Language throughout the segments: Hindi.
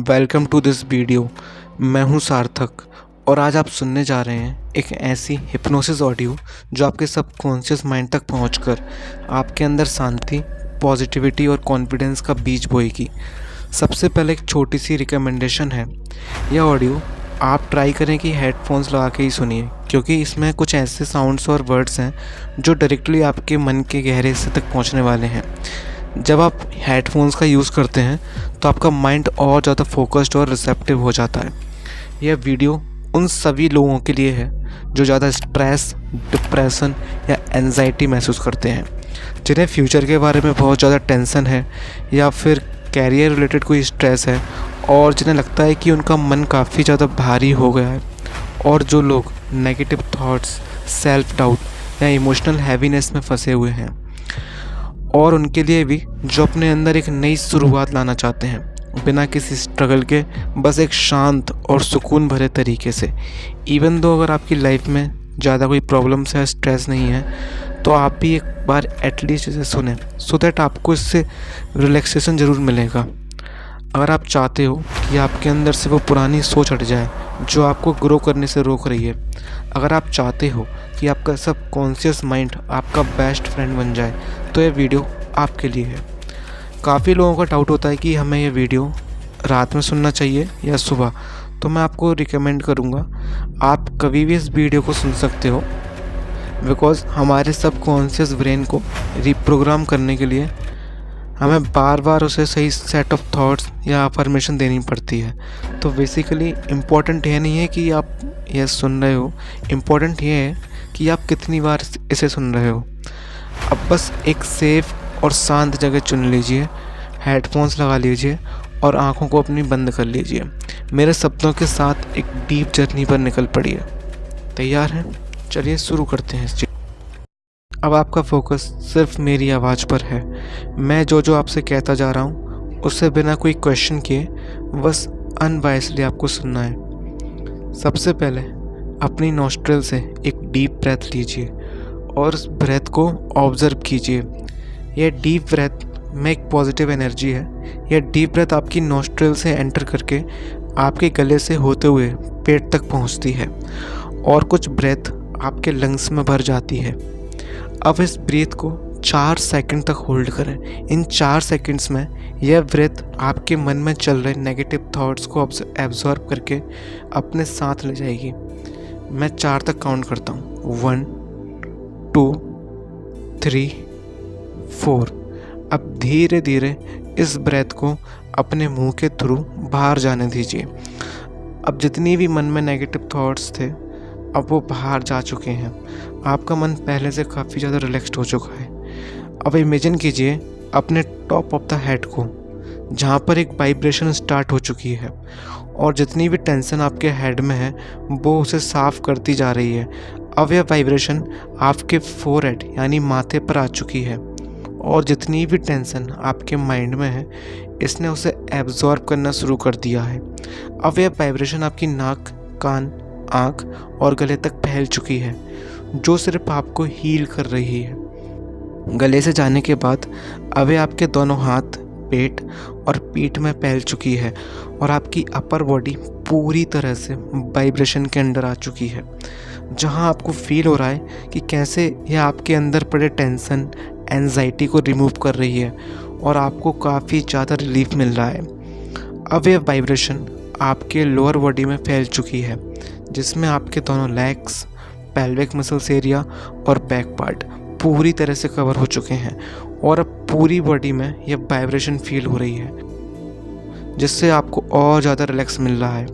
Welcome to this video. मैं हूं सार्थक और आज आप सुनने जा रहे हैं एक ऐसी हिप्नोसिस ऑडियो जो आपके सबकॉन्शियस माइंड तक पहुंचकर आपके अंदर शांति, पॉजिटिविटी और कॉन्फिडेंस का बीज बोएगी। सबसे पहले एक छोटी सी रिकमेंडेशन है, यह ऑडियो आप ट्राई करें कि हेडफोन्स लगा के ही सुनिए, क्योंकि इसमें कुछ ऐसे साउंड्स और वर्ड्स हैं जो डायरेक्टली आपके मन के गहरे हिस्से तक पहुंचने वाले हैं। जब आप हेडफोन्स का यूज़ करते हैं तो आपका माइंड और ज़्यादा फोकस्ड और रिसेप्टिव हो जाता है। यह वीडियो उन सभी लोगों के लिए है जो ज़्यादा स्ट्रेस, डिप्रेशन या एंजाइटी महसूस करते हैं, जिन्हें फ्यूचर के बारे में बहुत ज़्यादा टेंशन है या फिर कैरियर रिलेटेड कोई स्ट्रेस है और जिन्हें लगता है कि उनका मन काफ़ी ज़्यादा भारी हो गया है, और जो लोग नेगेटिव थॉट्स, सेल्फ डाउट या इमोशनल हैवीनेस में फंसे हुए हैं, और उनके लिए भी जो अपने अंदर एक नई शुरुआत लाना चाहते हैं बिना किसी स्ट्रगल के, बस एक शांत और सुकून भरे तरीके से। इवन दो अगर आपकी लाइफ में ज़्यादा कोई प्रॉब्लम्स या स्ट्रेस नहीं है तो आप भी एक बार एटलीस्ट इसे सुने, सो दैट आपको इससे रिलैक्सेशन ज़रूर मिलेगा। अगर आप चाहते हो कि आपके अंदर से वो पुरानी सोच हट जाए जो आपको ग्रो करने से रोक रही है, अगर आप चाहते हो कि आपका सबकॉन्शियस माइंड आपका बेस्ट फ्रेंड बन जाए, तो ये वीडियो आपके लिए है। काफ़ी लोगों का डाउट होता है कि हमें ये वीडियो रात में सुनना चाहिए या सुबह, तो मैं आपको रिकमेंड करूँगा आप कभी भी इस वीडियो को सुन सकते हो, बिकॉज़ हमारे सबकॉन्शियस ब्रेन को रिप्रोग्राम करने के लिए हमें बार बार उसे सही सेट ऑफ थॉट्स या अफर्मेशन देनी पड़ती है। तो बेसिकली इम्पॉर्टेंट ये नहीं है कि आप ये सुन रहे हो, इम्पॉर्टेंट ये है कि आप कितनी बार इसे सुन रहे हो। अब बस एक सेफ और शांत जगह चुन लीजिए, हेडफोन्स लगा लीजिए और आंखों को अपनी बंद कर लीजिए। मेरे शब्दों के साथ एक डीप जर्नी पर निकल पड़िए। तैयार हैं? चलिए शुरू करते हैं इस चीज़। अब आपका फोकस सिर्फ मेरी आवाज़ पर है। मैं जो आपसे कहता जा रहा हूँ उससे बिना कोई क्वेश्चन किए बस अनबायसली आपको सुनना है। सबसे पहले अपनी नॉस्ट्रिल से एक डीप ब्रेथ लीजिए और उस ब्रेथ को ऑब्जर्व कीजिए। यह डीप ब्रेथ में एक पॉजिटिव एनर्जी है। यह डीप ब्रेथ आपकी नॉस्ट्रिल से एंटर करके आपके गले से होते हुए पेट तक पहुँचती है और कुछ ब्रेथ आपके लंग्स में भर जाती है। अब इस ब्रीथ को 4 सेकंड तक होल्ड करें। इन 4 सेकंड्स में यह ब्रेथ आपके मन में चल रहे नेगेटिव थॉट्स को एब्जॉर्ब करके अपने साथ ले जाएगी। मैं 4 तक काउंट करता हूँ। 1 2 3 4। अब धीरे धीरे इस ब्रेथ को अपने मुंह के थ्रू बाहर जाने दीजिए। अब जितनी भी मन में नेगेटिव थॉट्स थे अब वो बाहर जा चुके हैं। आपका मन पहले से काफ़ी ज़्यादा रिलैक्स्ड हो चुका है। अब इमेजिन कीजिए अपने टॉप ऑफ द हेड को, जहाँ पर एक वाइब्रेशन स्टार्ट हो चुकी है और जितनी भी टेंशन आपके हेड में है वो उसे साफ़ करती जा रही है। अब यह वाइब्रेशन आपके फोरहेड यानी माथे पर आ चुकी है और जितनी भी टेंशन आपके माइंड में है इसने उसे एब्जॉर्ब करना शुरू कर दिया है। अब यह वाइब्रेशन आपकी नाक, कान, आँख और गले तक फैल चुकी है, जो सिर्फ आपको हील कर रही है। गले से जाने के बाद अब यह आपके दोनों हाथ, पेट और पीठ में फैल चुकी है और आपकी अपर बॉडी पूरी तरह से वाइब्रेशन के अंडर आ चुकी है, जहां आपको फील हो रहा है कि कैसे यह आपके अंदर पड़े टेंशन, एंजाइटी को रिमूव कर रही है और आपको काफ़ी ज़्यादा रिलीफ मिल रहा है। अब यह वाइब्रेशन आपके लोअर बॉडी में फैल चुकी है, जिसमें आपके दोनों लेग्स, पेल्विक मसल्स एरिया और बैक पार्ट पूरी तरह से कवर हो चुके हैं और अब पूरी बॉडी में यह वाइब्रेशन फील हो रही है, जिससे आपको और ज़्यादा रिलैक्स मिल रहा है।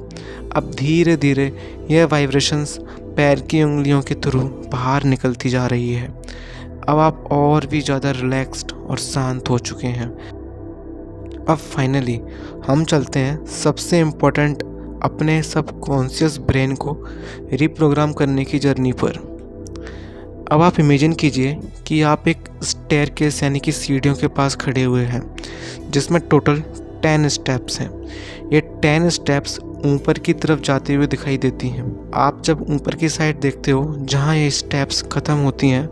अब धीरे धीरे यह वाइब्रेशंस पैर की उंगलियों के थ्रू बाहर निकलती जा रही है। अब आप और भी ज़्यादा रिलैक्स्ड और शांत हो चुके हैं। अब फाइनली हम चलते हैं सबसे इम्पोर्टेंट अपने सबकॉन्शियस ब्रेन को रिप्रोग्राम करने की जर्नी पर। अब आप इमेजिन कीजिए कि आप एक स्टेयरकेस यानी कि सीढ़ियों के पास खड़े हुए हैं, जिसमें टोटल 10 स्टेप्स हैं। ये 10 स्टेप्स ऊपर की तरफ जाते हुए दिखाई देती हैं। आप जब ऊपर की साइड देखते हो जहाँ ये स्टेप्स ख़त्म होती हैं,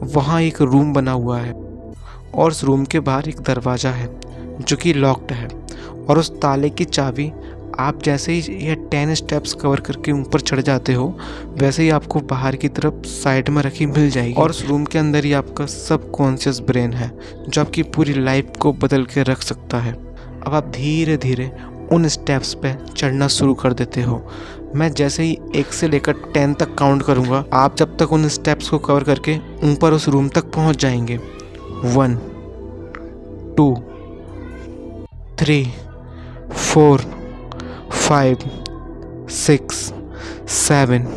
वहाँ एक रूम बना हुआ है और उस रूम के बाहर एक दरवाज़ा है जो कि लॉक्ड है और उस ताले की चाबी आप जैसे ही ये 10 स्टेप्स कवर करके ऊपर चढ़ जाते हो, वैसे ही आपको बाहर की तरफ साइड में रखी मिल जाएगी। और उस रूम के अंदर ही आपका सबकॉन्शियस ब्रेन है जो आपकी पूरी लाइफ को बदल के रख सकता है। अब आप धीरे धीरे उन स्टेप्स पे चढ़ना शुरू कर देते हो। मैं जैसे ही 1 से लेकर 10 तक काउंट करूँगा, आप जब तक उन स्टेप्स को कवर करके ऊपर उस रूम तक पहुँच जाएंगे। 1 2 3 4 5 6 7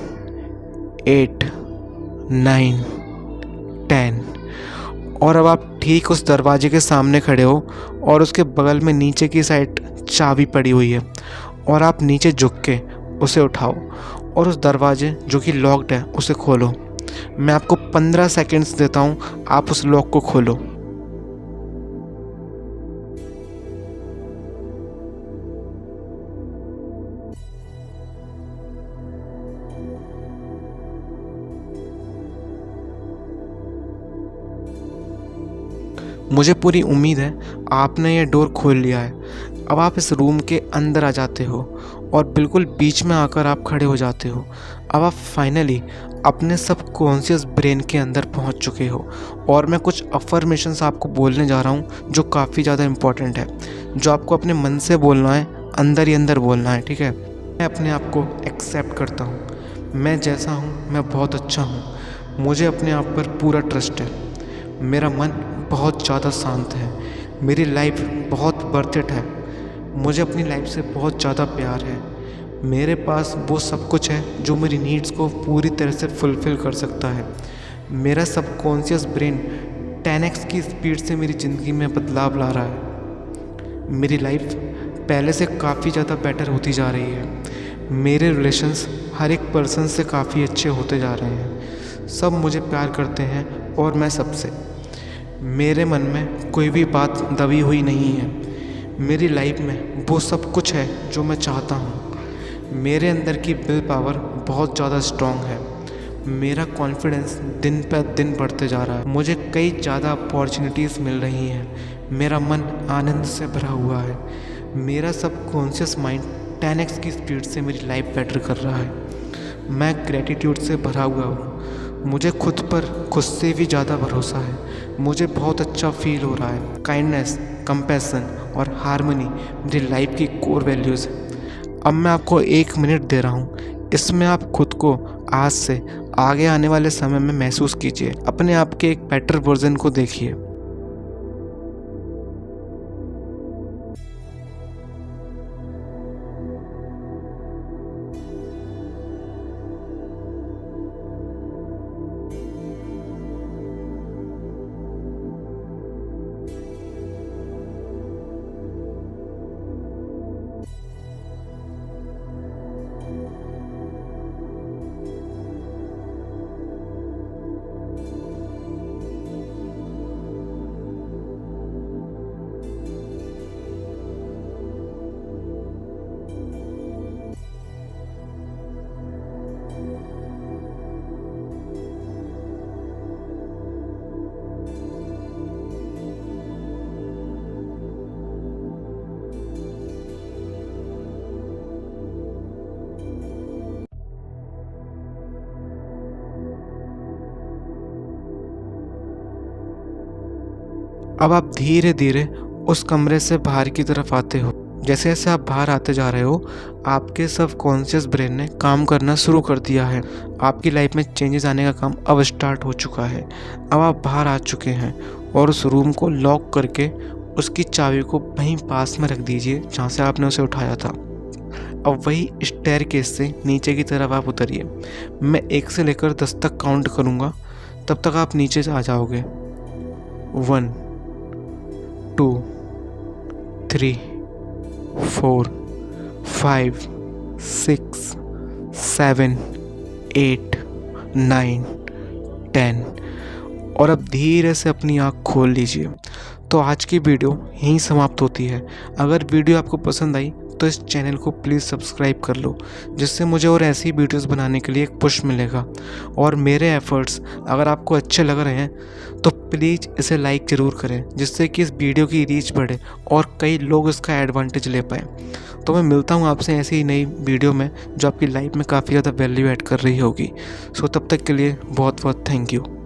8 9 10। और अब आप ठीक उस दरवाजे के सामने खड़े हो और उसके बगल में नीचे की साइड चाबी पड़ी हुई है, और आप नीचे झुक के उसे उठाओ और उस दरवाजे जो कि लॉक्ड है उसे खोलो। मैं आपको 15 सेकंड्स देता हूँ, आप उस लॉक को खोलो। मुझे पूरी उम्मीद है आपने ये डोर खोल लिया है। अब आप इस रूम के अंदर आ जाते हो और बिल्कुल बीच में आकर आप खड़े हो जाते हो। अब आप फाइनली अपने सबकॉन्शियस ब्रेन के अंदर पहुंच चुके हो, और मैं कुछ अफर्मेशंस आपको बोलने जा रहा हूं जो काफ़ी ज़्यादा इम्पॉर्टेंट है, जो आपको अपने मन से बोलना है, अंदर ही अंदर बोलना है, ठीक है। मैं अपने आप को एक्सेप्ट करता हूँ। मैं जैसा हूँ मैं बहुत अच्छा हूँ। मुझे अपने आप पर पूरा ट्रस्ट है। मेरा मन बहुत ज़्यादा शांत है। मेरी लाइफ बहुत वर्थ इट है। मुझे अपनी लाइफ से बहुत ज़्यादा प्यार है। मेरे पास वो सब कुछ है जो मेरी नीड्स को पूरी तरह से फुलफ़िल कर सकता है। मेरा सबकॉन्शियस ब्रेन 10x की स्पीड से मेरी ज़िंदगी में बदलाव ला रहा है। मेरी लाइफ पहले से काफ़ी ज़्यादा बेटर होती जा रही है। मेरे रिलेशंस हर एक पर्सन से काफ़ी अच्छे होते जा रहे हैं। सब मुझे प्यार करते हैं और मैं सबसे। मेरे मन में कोई भी बात दबी हुई नहीं है। मेरी लाइफ में वो सब कुछ है जो मैं चाहता हूँ। मेरे अंदर की विल पावर बहुत ज़्यादा स्ट्रॉन्ग है। मेरा कॉन्फिडेंस दिन पर दिन बढ़ते जा रहा है। मुझे कई ज़्यादा अपॉर्चुनिटीज़ मिल रही हैं। मेरा मन आनंद से भरा हुआ है। मेरा सबकॉन्शियस माइंड 10x की स्पीड से मेरी लाइफ बेटर कर रहा है। मैं ग्रेटिट्यूड से भरा हुआ हूँ। मुझे खुद से भी ज़्यादा भरोसा है। मुझे बहुत अच्छा फील हो रहा है। काइंडनेस, कंपैशन और हार्मनी मेरी लाइफ की कोर वैल्यूज़ है। अब मैं आपको 1 मिनट दे रहा हूँ। इसमें आप खुद को आज से आगे आने वाले समय में महसूस कीजिए। अपने आप के एक बेटर वर्जन को देखिए। अब आप धीरे धीरे उस कमरे से बाहर की तरफ आते हो। जैसे जैसे आप बाहर आते जा रहे हो, आपके सबकॉन्शियस ब्रेन ने काम करना शुरू कर दिया है। आपकी लाइफ में चेंजेस आने का काम अब स्टार्ट हो चुका है। अब आप बाहर आ चुके हैं और उस रूम को लॉक करके उसकी चाबी को वहीं पास में रख दीजिए जहाँ से आपने उसे उठाया था। अब वही स्टेयरकेस से नीचे की तरफ आप उतरिए। मैं 1 से लेकर 10 तक काउंट करूँगा, तब तक आप नीचे से आ जाओगे। 1 2 3 4 5 6 7 8 9 10। और अब धीरे से अपनी आँख खोल लीजिए। तो आज की वीडियो यहीं समाप्त होती है। अगर वीडियो आपको पसंद आई तो इस चैनल को प्लीज़ सब्सक्राइब कर लो, जिससे मुझे और ऐसी वीडियोस बनाने के लिए एक पुश मिलेगा। और मेरे एफर्ट्स अगर आपको अच्छे लग रहे हैं तो प्लीज़ इसे लाइक ज़रूर करें, जिससे कि इस वीडियो की रीच बढ़े और कई लोग इसका एडवांटेज ले पाएँ। तो मैं मिलता हूँ आपसे ऐसी ही नई वीडियो में जो आपकी लाइफ में काफ़ी ज़्यादा वैल्यू ऐड कर रही होगी। सो तब तक के लिए बहुत बहुत थैंक यू।